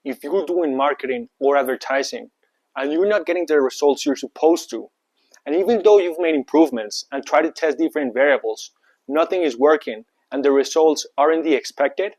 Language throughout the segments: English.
if you're doing marketing or advertising and you're not getting the results you're supposed to, and even though you've made improvements and tried to test different variables, nothing is working and the results aren't the expected,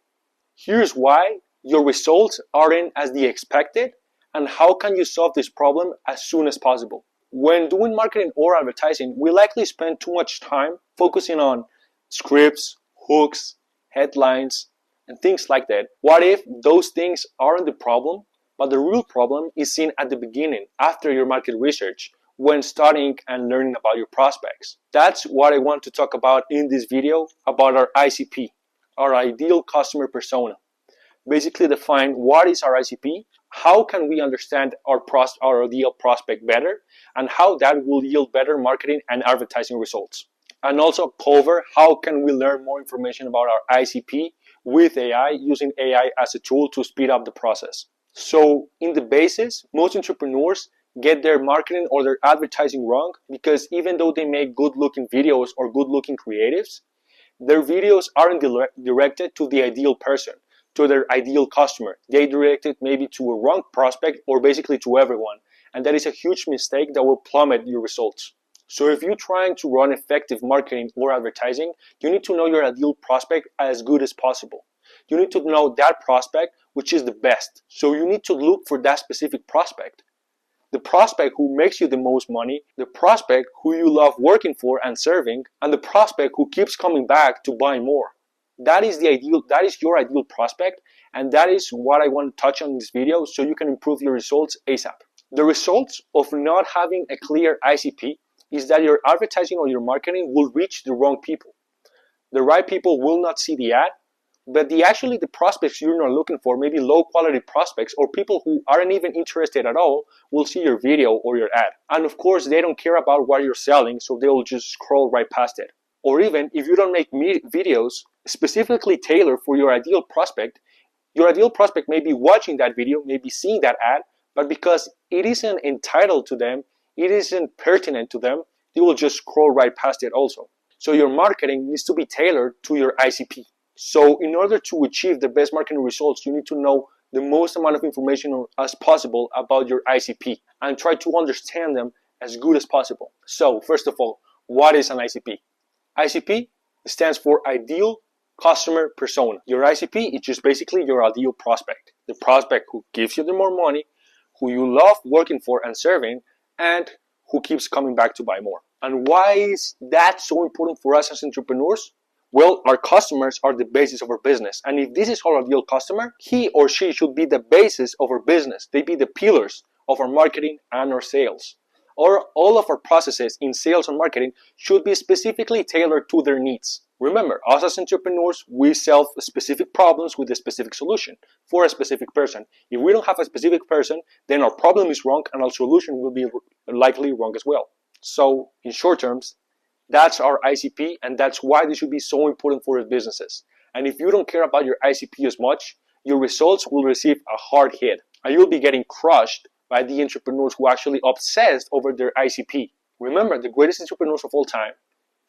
here's why your results aren't as the expected and how can you solve this problem as soon as possible. When doing marketing or advertising, we likely spend too much time focusing on scripts, hooks, headlines, and things like that. What if those things aren't the problem, but the real problem is seen at the beginning, after your market research, when studying and learning about your prospects? That's what I want to talk about in this video about our ICP, our ideal customer persona. Basically define what is our ICP, how can we understand our ideal prospect better, and how that will yield better marketing and advertising results. And also cover how can we learn more information about our ICP with AI, using AI as a tool to speed up the process. So in the basis, most entrepreneurs get their marketing or their advertising wrong because even though they make good looking videos or good looking creatives, their videos aren't directed to the ideal person, to their ideal customer. They direct it maybe to a wrong prospect or basically to everyone. And that is a huge mistake that will plummet your results. So if you're trying to run effective marketing or advertising, you need to know your ideal prospect as good as possible. You need to know that prospect which is the best. So you need to look for that specific prospect. The prospect who makes you the most money, the prospect who you love working for and serving, and the prospect who keeps coming back to buy more. That is your ideal prospect, and that is what I want to touch on in this video so you can improve your results ASAP. The results of not having a clear ICP is that your advertising or your marketing will reach the wrong people. The right people will not see the ad, but the prospects you're not looking for, maybe low quality prospects or people who aren't even interested at all, will see your video or your ad. And of course, they don't care about what you're selling, so they'll just scroll right past it. Or even if you don't make videos specifically tailored for your ideal prospect may be watching that video, maybe seeing that ad, but because it isn't entitled to them, it isn't pertinent to them, they will just scroll right past it also. So your marketing needs to be tailored to your ICP. So in order to achieve the best marketing results, you need to know the most amount of information as possible about your ICP and try to understand them as good as possible. So first of all, what is an ICP? ICP stands for Ideal Customer Persona. Your ICP is just basically your ideal prospect. The prospect who gives you the more money, who you love working for and serving, and who keeps coming back to buy more. And why is that so important for us as entrepreneurs? Well, our customers are the basis of our business. And if this is our ideal customer, he or she should be the basis of our business. They be the pillars of our marketing and our sales. Or all of our processes in sales and marketing should be specifically tailored to their needs. Remember, us as entrepreneurs, we solve specific problems with a specific solution for a specific person. If we don't have a specific person, then our problem is wrong and our solution will be likely wrong as well. So in short terms, that's our ICP, and that's why this should be so important for your businesses. And if you don't care about your ICP as much, your results will receive a hard hit, and you'll be getting crushed by the entrepreneurs who actually obsessed over their ICP. Remember, the greatest entrepreneurs of all time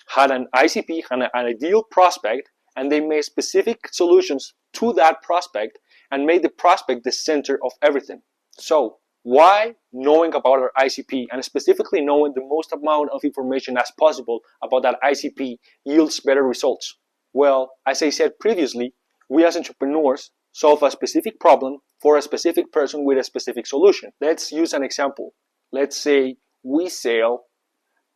had an ICP, had an ideal prospect, and they made specific solutions to that prospect and made the prospect the center of everything. So why knowing about our ICP and specifically knowing the most amount of information as possible about that ICP yields better results? Well, as I said previously, we as entrepreneurs solve a specific problem for a specific person with a specific solution. Let's use an example. Let's say we sell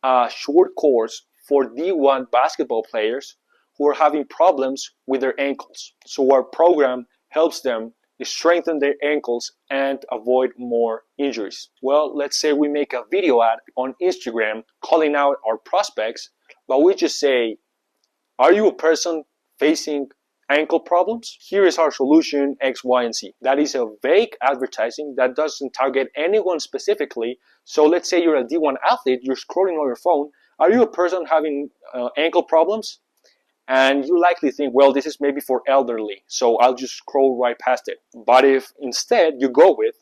a short course for D1 basketball players who are having problems with their ankles. So our program helps them strengthen their ankles and avoid more injuries. Well, let's say we make a video ad on Instagram calling out our prospects, but we just say, are you a person facing ankle problems? Here is our solution X, Y, and Z. That is a vague advertising that doesn't target anyone specifically. So let's say you're a D1 athlete, you're scrolling on your phone. Are you a person having ankle problems? And you likely think, well, this is maybe for elderly, so I'll just scroll right past it. But if instead you go with,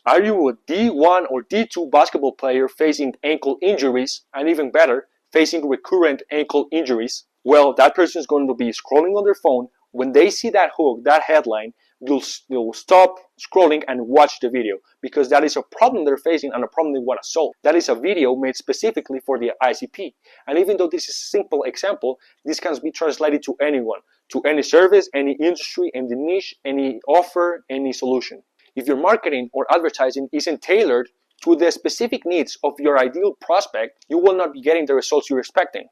are you a D1 or D2 basketball player facing ankle injuries, and even better, facing recurrent ankle injuries? Well, that person is going to be scrolling on their phone. When they see that hook, that headline, you'll stop scrolling and watch the video, because that is a problem they're facing and a problem they want to solve. That is a video made specifically for the ICP. And even though this is a simple example, this can be translated to anyone, to any service, any industry, any niche, any offer, any solution. If your marketing or advertising isn't tailored to the specific needs of your ideal prospect, you will not be getting the results you're expecting.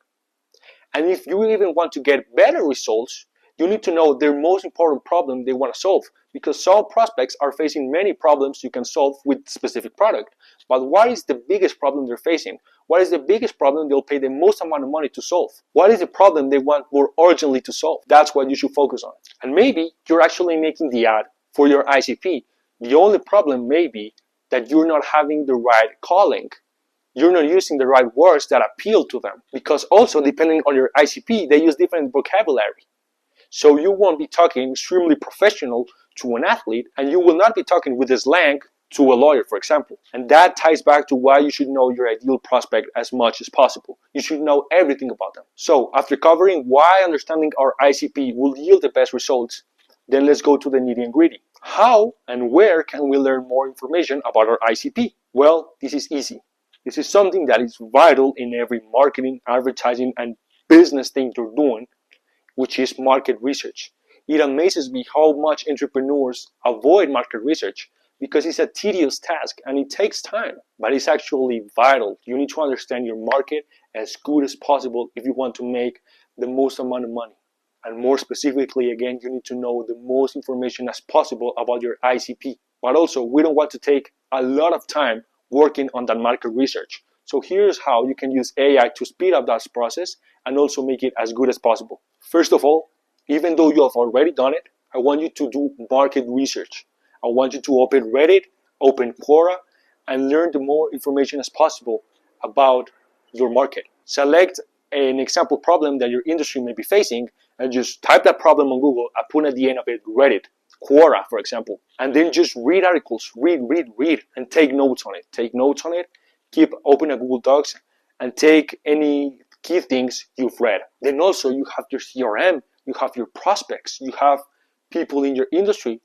And if you even want to get better results, you need to know their most important problem they want to solve, because some prospects are facing many problems you can solve with specific product. But what is the biggest problem they're facing? What is the biggest problem they'll pay the most amount of money to solve? What is the problem they want more urgently to solve? That's what you should focus on. And maybe you're actually making the ad for your ICP. The only problem may be that you're not having the right calling. You're not using the right words that appeal to them, because also depending on your ICP, they use different vocabulary. So you won't be talking extremely professional to an athlete, and you will not be talking with the slang to a lawyer, for example. And that ties back to why you should know your ideal prospect as much as possible. You should know everything about them. So after covering why understanding our ICP will yield the best results, then let's go to the nitty and gritty. How and where can we learn more information about our ICP? Well, this is easy. This is something that is vital in every marketing, advertising, and business thing you're doing, which is market research. It amazes me how much entrepreneurs avoid market research because it's a tedious task and it takes time, but it's actually vital. You need to understand your market as good as possible if you want to make the most amount of money. And more specifically, again, you need to know the most information as possible about your ICP. But also, we don't want to take a lot of time working on that market research. So here's how you can use AI to speed up that process and also make it as good as possible. First of all, even though you have already done it, I want you to do market research. I want you to open Reddit, open Quora, and learn the more information as possible about your market. Select an example problem that your industry may be facing and just type that problem on Google and put at the end of it Reddit, Quora, for example. And then just read articles, read, and take notes on it. Take notes on it, keep open a Google Docs, and take any key things you've read. Then also you have your CRM, you have your prospects, you have people in your industry.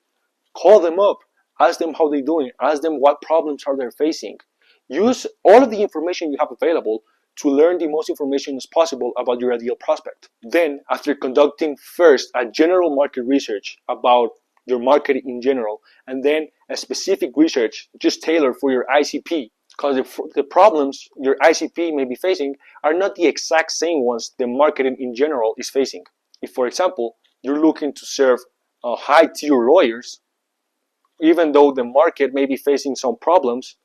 Call them up, ask them how they're doing, ask them what problems are they facing. Use all of the information you have available to learn the most information as possible about your ideal prospect. Then, after conducting first a general market research about your market in general, and then a specific research just tailored for your ICP, because the problems your ICP may be facing are not the exact same ones the market in general is facing. If, for example, you're looking to serve high-tier lawyers, even though the market may be facing some problems,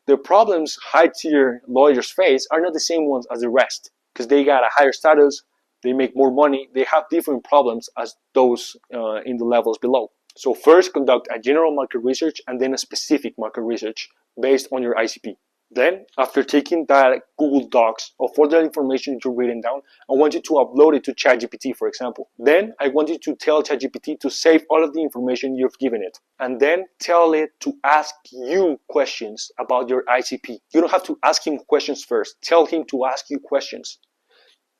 the problems high-tier lawyers face are not the same ones as the rest, because they got a higher status, they make more money, they have different problems as those in the levels below. So first conduct a general market research and then a specific market research based on your ICP. Then, after taking that Google Docs of all the information you've written down, I want you to upload it to ChatGPT, for example. Then, I want you to tell ChatGPT to save all of the information you've given it. And then, tell it to ask you questions about your ICP. You don't have to ask him questions first. Tell him to ask you questions.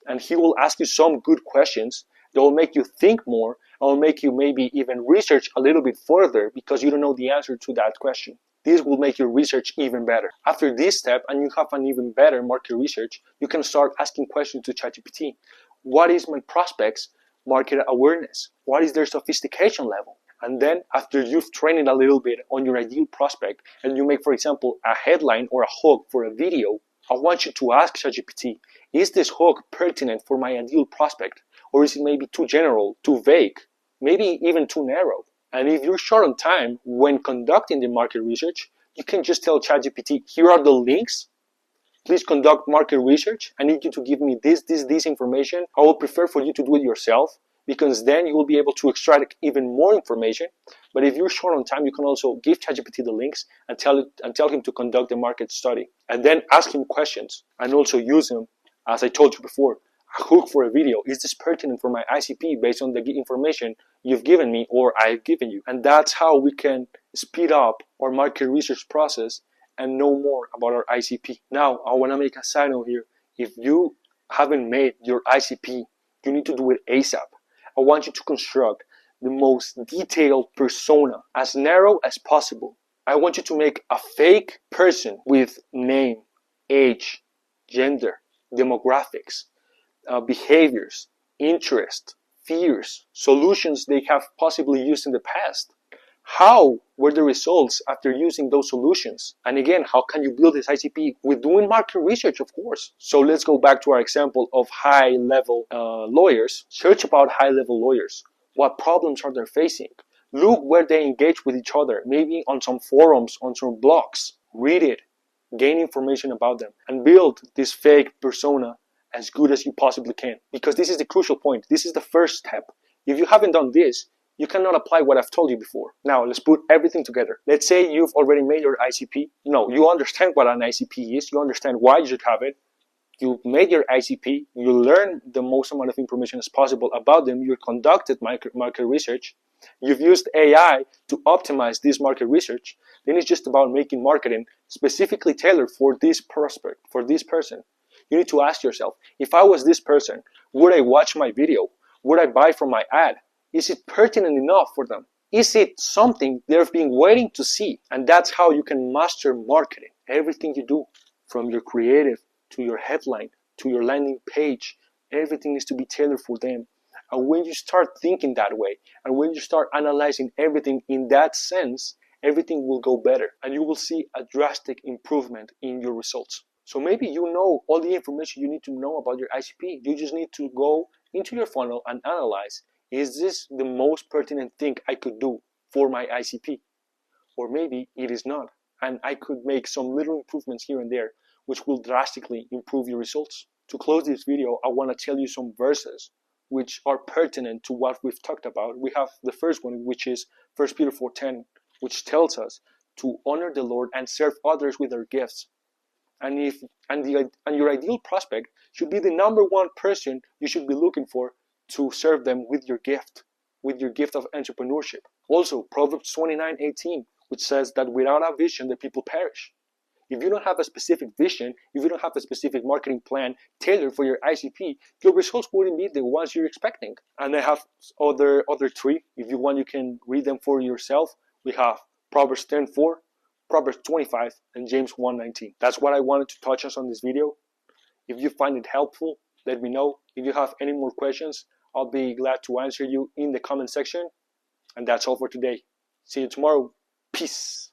And he will ask you some good questions that will make you think more and will make you maybe even research a little bit further because you don't know the answer to that question. This will make your research even better. After this step, and you have an even better market research, you can start asking questions to ChatGPT. What is my prospects' market awareness? What is their sophistication level? And then, after you've trained it a little bit on your ideal prospect, and you make, for example, a headline or a hook for a video, I want you to ask ChatGPT, is this hook pertinent for my ideal prospect? Or is it maybe too general, too vague, maybe even too narrow? And if you're short on time when conducting the market research, you can just tell ChatGPT, here are the links. Please conduct market research. I need you to give me this information. I would prefer for you to do it yourself because then you will be able to extract even more information. But if you're short on time, you can also give ChatGPT the links and tell him to conduct the market study. And then ask him questions and also use him, as I told you before, a hook for a video. Is this pertinent for my ICP based on the information you've given me or I've given you? And that's how we can speed up our market research process and know more about our ICP. Now, I want to make a side note here. If you haven't made your ICP, you need to do it ASAP. I want you to construct the most detailed persona, as narrow as possible. I want you to make a fake person with name, age, gender, demographics, behaviors, interest, fears, solutions they have possibly used in the past. How were the results after using those solutions? And again, how can you build this ICP? With doing market research, of course. So let's go back to our example of high-level lawyers. Search about high-level lawyers. What problems are they facing? Look where they engage with each other, maybe on some forums, on some blogs. Read it, gain information about them, and build this fake persona as good as you possibly can. Because this is the crucial point. This is the first step. If you haven't done this, you cannot apply what I've told you before. Now, let's put everything together. Let's say you've already made your ICP. No, you understand what an ICP is. You understand why you should have it. You made your ICP. You learn the most amount of information as possible about them. You conducted market research. You've used AI to optimize this market research. Then it's just about making marketing specifically tailored for this prospect, for this person. You need to ask yourself, if I was this person, would I watch my video? Would I buy from my ad? Is it pertinent enough for them? Is it something they've been waiting to see? And that's how you can master marketing. Everything you do, from your creative to your headline to your landing page, everything needs to be tailored for them. And when you start thinking that way, and when you start analyzing everything in that sense, everything will go better. And you will see a drastic improvement in your results. So maybe you know all the information you need to know about your ICP. You just need to go into your funnel and analyze, is this the most pertinent thing I could do for my ICP? Or maybe it is not, and I could make some little improvements here and there, which will drastically improve your results. To close this video, I want to tell you some verses which are pertinent to what we've talked about. We have the first one, which is 1 Peter 4:10, which tells us to honor the Lord and serve others with our gifts. And your ideal prospect should be the number one person you should be looking for to serve them with your gift of entrepreneurship. Also, Proverbs 29:18, which says that without a vision, the people perish. If you don't have a specific vision, if you don't have a specific marketing plan tailored for your ICP, your results wouldn't be the ones you're expecting. And I have other three. If you want, you can read them for yourself. We have Proverbs 10:4, Proverbs 25, and James 1:19. That's what I wanted to touch on this video. If you find it helpful, let me know. If you have any more questions, I'll be glad to answer you in the comment section. And that's all for today. See you tomorrow. Peace.